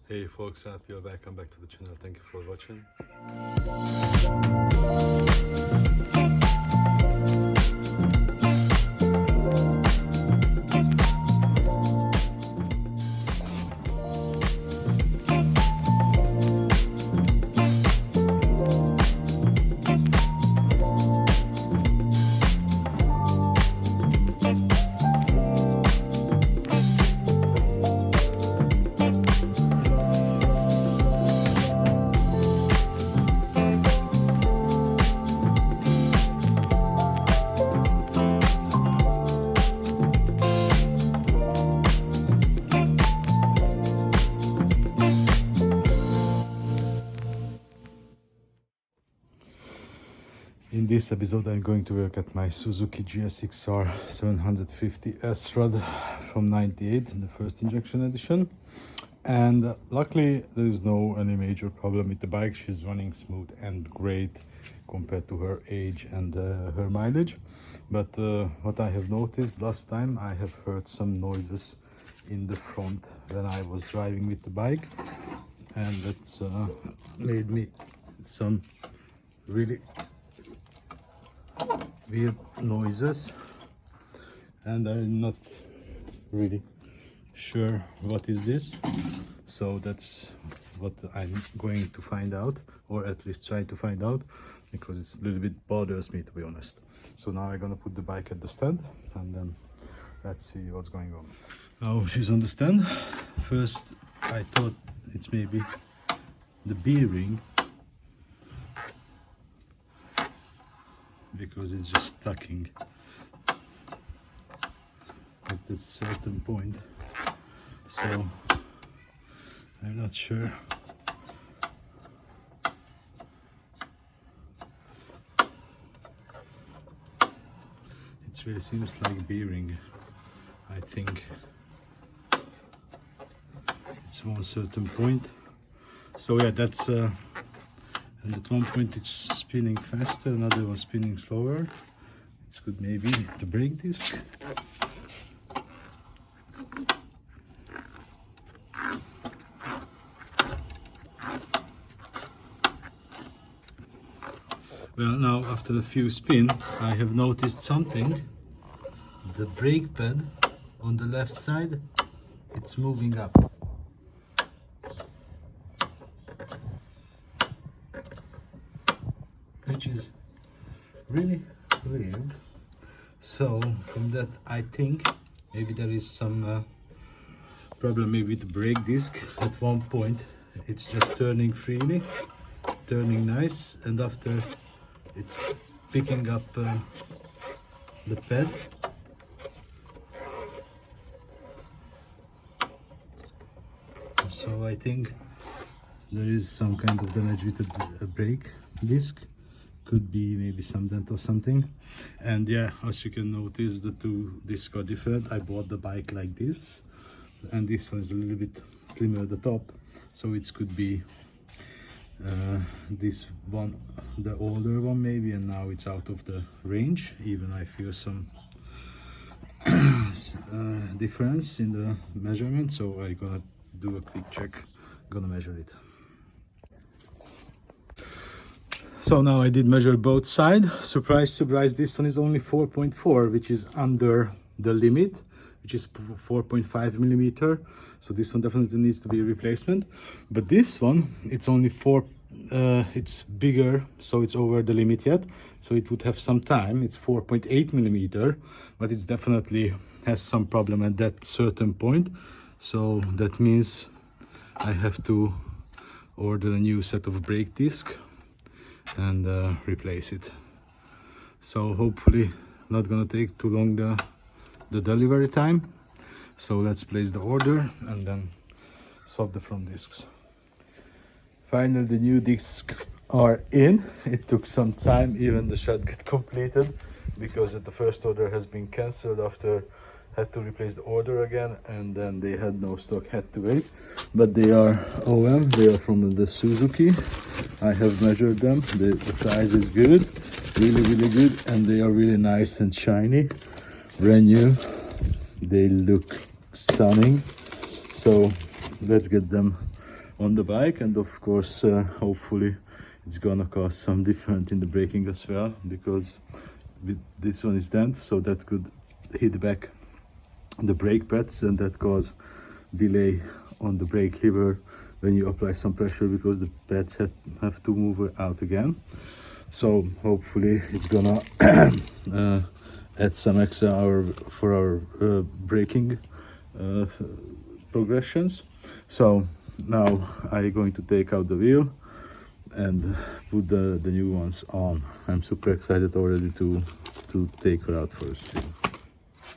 Hey folks, Srad here, welcome back to the channel. Thank you for watching. In this episode, I'm going to work at my Suzuki gsx-r 750 Srad from 98, the first injection edition. And luckily, there is no any major problem with the bike. She's running smooth and great compared to her age and her mileage. But what I have noticed last time, I have heard some noises in the front when I was driving with the bike, and that's made me some really weird noises, and I'm not really sure what is this. So that's what I'm going to find out, or at least try to find out, because it's a little bit bothers me, to be honest. So now I'm gonna put the bike at the stand and then let's see what's going on. Now she's on the stand. First I thought it's maybe the bearing, because it's just stucking at a certain point, so I'm not sure. It really seems like bearing. I think it's one certain point. So yeah, that's and at one point it's spinning faster, another one spinning slower. It could maybe the brake disc. Well, now after a few spin, I have noticed something. The brake pad on the left side, it's moving up. Which is really weird. So from that, I think maybe there is some problem maybe with the brake disc. At one point it's just turning freely, turning nice, and after it's picking up the pad. So I think there is some kind of damage with the brake disc. Could be maybe some dent or something. And yeah, as you can notice, the two discs are different. I bought the bike like this, and this one is a little bit slimmer at the top, so it could be this one, the older one maybe, and now it's out of the range. Even I feel some difference in the measurement, so I gonna do a quick check, gonna measure it. So now I did measure both sides. Surprise, surprise, this one is only 4.4, which is under the limit, which is 4.5 millimeter. So this one definitely needs to be a replacement. But this one, it's only 4, it's bigger, so it's over the limit yet. So it would have some time. It's 4.8 millimeter, but it's definitely has some problem at that certain point. So that means I have to order a new set of brake disc and replace it. So hopefully not gonna take too long the delivery time. So let's place the order and then swap the front discs. Finally, the new discs are in. It took some time, even the shot got completed, because the first order has been cancelled after had to replace the order again, and then they had no stock, had to wait. But they are OM, they are from the Suzuki. I have measured them, the size is good, really good, and they are really nice and shiny, brand new. They look stunning. So let's get them on the bike, and of course hopefully it's gonna cause some difference in the braking as well, because this one is dent, so that could hit back the brake pads and that cause delay on the brake lever when you apply some pressure, because the pads have to move out again. So hopefully it's gonna add some extra hour for our braking progressions. So now I'm going to take out the wheel and put the new ones on. I'm super excited already to take her out for a spin.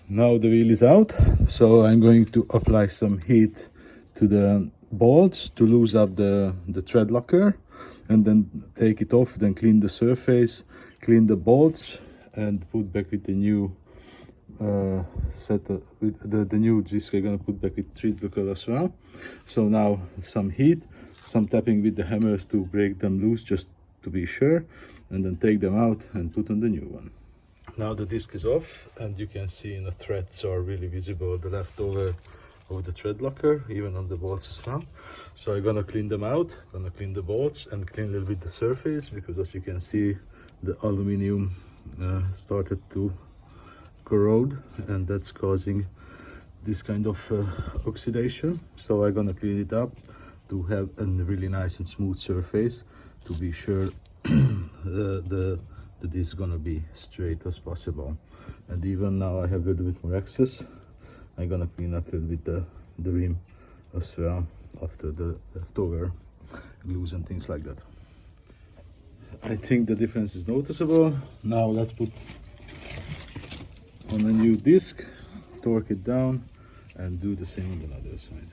Now the wheel is out, so I'm going to apply some heat to the bolts to loosen up the thread locker, and then take it off, then clean the surface, clean the bolts, and put back with the new with the new disc. I'm gonna put back with thread locker as well. So now some heat, some tapping with the hammers to break them loose, just to be sure, and then take them out and put on the new one. Now the disc is off, and you can see the threads are really visible, the leftover of the thread locker, even on the bolts as well. So I'm gonna clean them out, gonna clean the bolts and clean a little bit the surface, because as you can see the aluminium started to corrode, and that's causing this kind of oxidation. So I'm gonna clean it up to have a really nice and smooth surface, to be sure the disc is gonna be straight as possible. And even now I have a little bit more excess. I'm gonna clean up a little bit the rim as well after the leftover glues and things like that. I think the difference is noticeable. Now let's put on a new disc, torque it down, and do the same on the other side.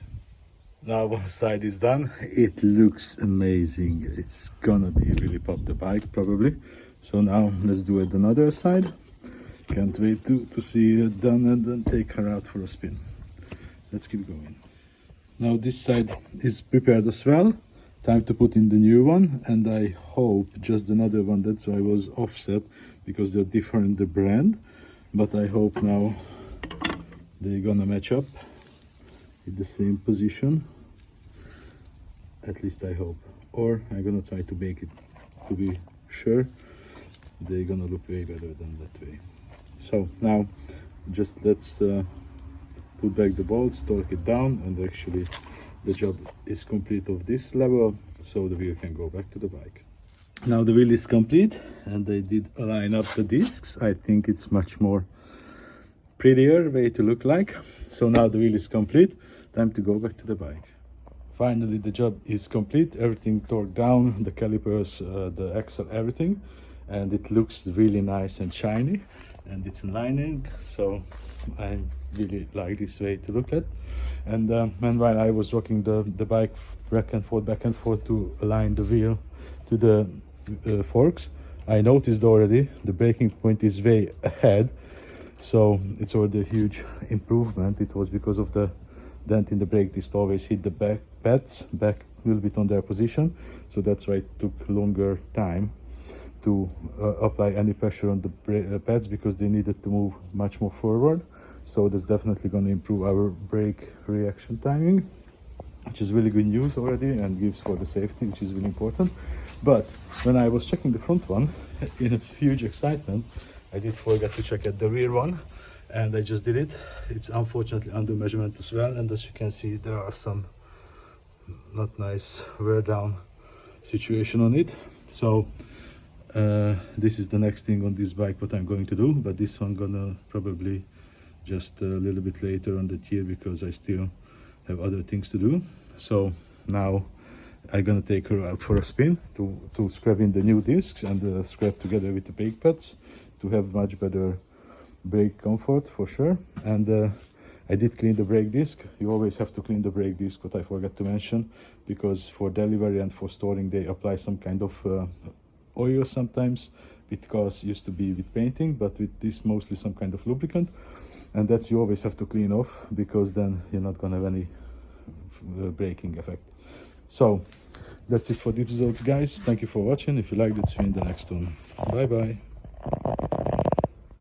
Now one side is done. It looks amazing. It's gonna be really pop the bike probably. So now let's do it another side. Can't wait to see it done and then take her out for a spin. Let's keep going. Now this side is prepared as well. Time to put in the new one, and I hope just another one. That's why I was offset, because they're different the brand, but I hope now they're gonna match up in the same position. At least I hope. Or I'm gonna try to make it to be sure. They're gonna look way better than that way. So now just let's put back the bolts, torque it down, and actually the job is complete of this level, so the wheel can go back to the bike. Now the wheel is complete, and I did line up the discs. I think it's much more prettier way to look like. So now the wheel is complete, time to go back to the bike. Finally the job is complete, everything torqued down, the calipers, the axle, everything, and it looks really nice and shiny, and it's in lining, so I really like this way to look at. And while I was rocking the bike back and forth to align the wheel to the forks, I noticed already the braking point is way ahead, so it's already a huge improvement. It was because of the dent in the brake disc, always hit the back pads back a little bit on their position, so that's why it took longer time to apply any pressure on the pads, because they needed to move much more forward. So that's definitely going to improve our brake reaction timing, which is really good news already, and gives for the safety, which is really important. But when I was checking the front one, in a huge excitement, I did forget to check at the rear one, and I just did it. It's unfortunately under measurement as well, and as you can see there are some not nice wear down situation on it. So this is the next thing on this bike what I'm going to do, but this one gonna probably just a little bit later on the year, because I still have other things to do. So now I'm gonna take her out for a spin to scrap in the new discs and scrap together with the brake pads to have much better brake comfort for sure. And I did clean the brake disc. You always have to clean the brake disc, what I forgot to mention, because for delivery and for storing they apply some kind of oil sometimes, because used to be with painting, but with this mostly some kind of lubricant, and that's you always have to clean off, because then you're not gonna have any braking effect. So that's it for the episodes, guys. Thank you for watching. If you liked it, see you in the next one. Bye bye.